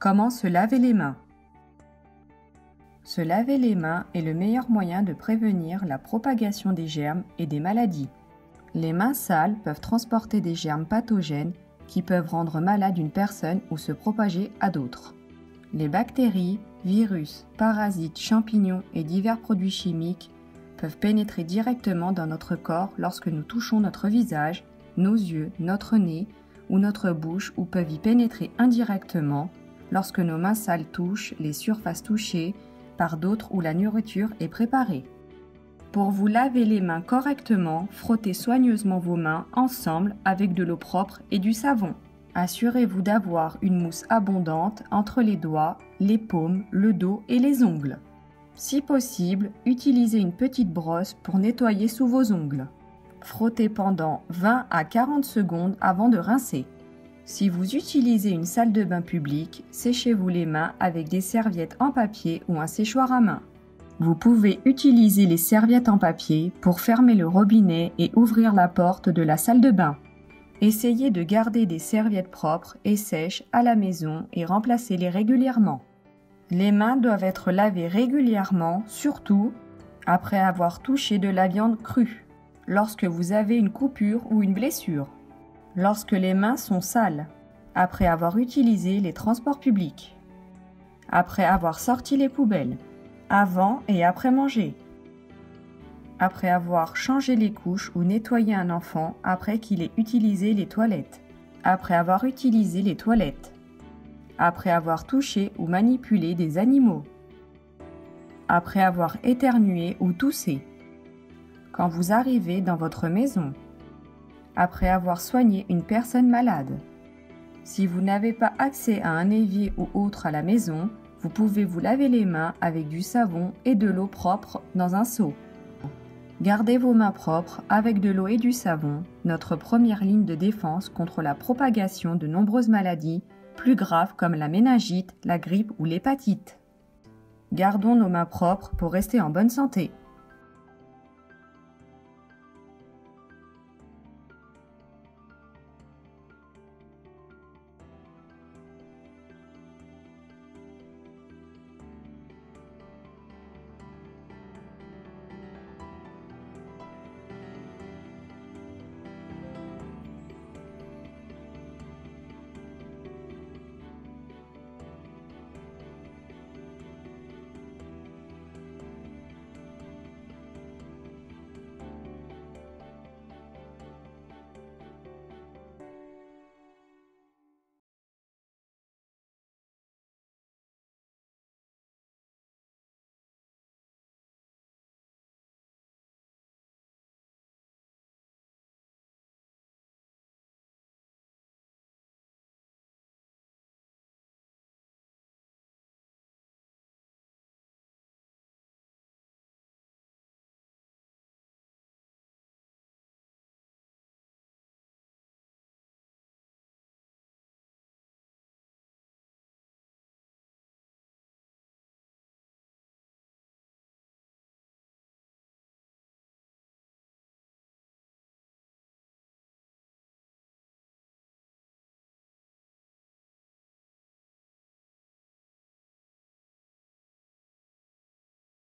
Comment se laver les mains? Se laver les mains est le meilleur moyen de prévenir la propagation des germes et des maladies. Les mains sales peuvent transporter des germes pathogènes qui peuvent rendre malade une personne ou se propager à d'autres. Les bactéries, virus, parasites, champignons et divers produits chimiques peuvent pénétrer directement dans notre corps lorsque nous touchons notre visage, nos yeux, notre nez ou notre bouche, ou peuvent y pénétrer indirectement lorsque nos mains sales touchent les surfaces touchées par d'autres où la nourriture est préparée. Pour vous laver les mains correctement, frottez soigneusement vos mains ensemble avec de l'eau propre et du savon. Assurez-vous d'avoir une mousse abondante entre les doigts, les paumes, le dos et les ongles. Si possible, utilisez une petite brosse pour nettoyer sous vos ongles. Frottez pendant 20 à 40 secondes avant de rincer. Si vous utilisez une salle de bain publique, séchez-vous les mains avec des serviettes en papier ou un séchoir à main. Vous pouvez utiliser les serviettes en papier pour fermer le robinet et ouvrir la porte de la salle de bain. Essayez de garder des serviettes propres et sèches à la maison et remplacez-les régulièrement. Les mains doivent être lavées régulièrement, surtout après avoir touché de la viande crue, lorsque vous avez une coupure ou une blessure, lorsque les mains sont sales, après avoir utilisé les transports publics, après avoir sorti les poubelles, avant et après manger, après avoir changé les couches ou nettoyé un enfant après qu'il ait utilisé les toilettes, après avoir utilisé les toilettes, après avoir touché ou manipulé des animaux, après avoir éternué ou toussé, quand vous arrivez dans votre maison, après avoir soigné une personne malade. Si vous n'avez pas accès à un évier ou autre à la maison, vous pouvez vous laver les mains avec du savon et de l'eau propre dans un seau. Gardez vos mains propres avec de l'eau et du savon, notre première ligne de défense contre la propagation de nombreuses maladies plus graves comme la méningite, la grippe ou l'hépatite. Gardons nos mains propres pour rester en bonne santé.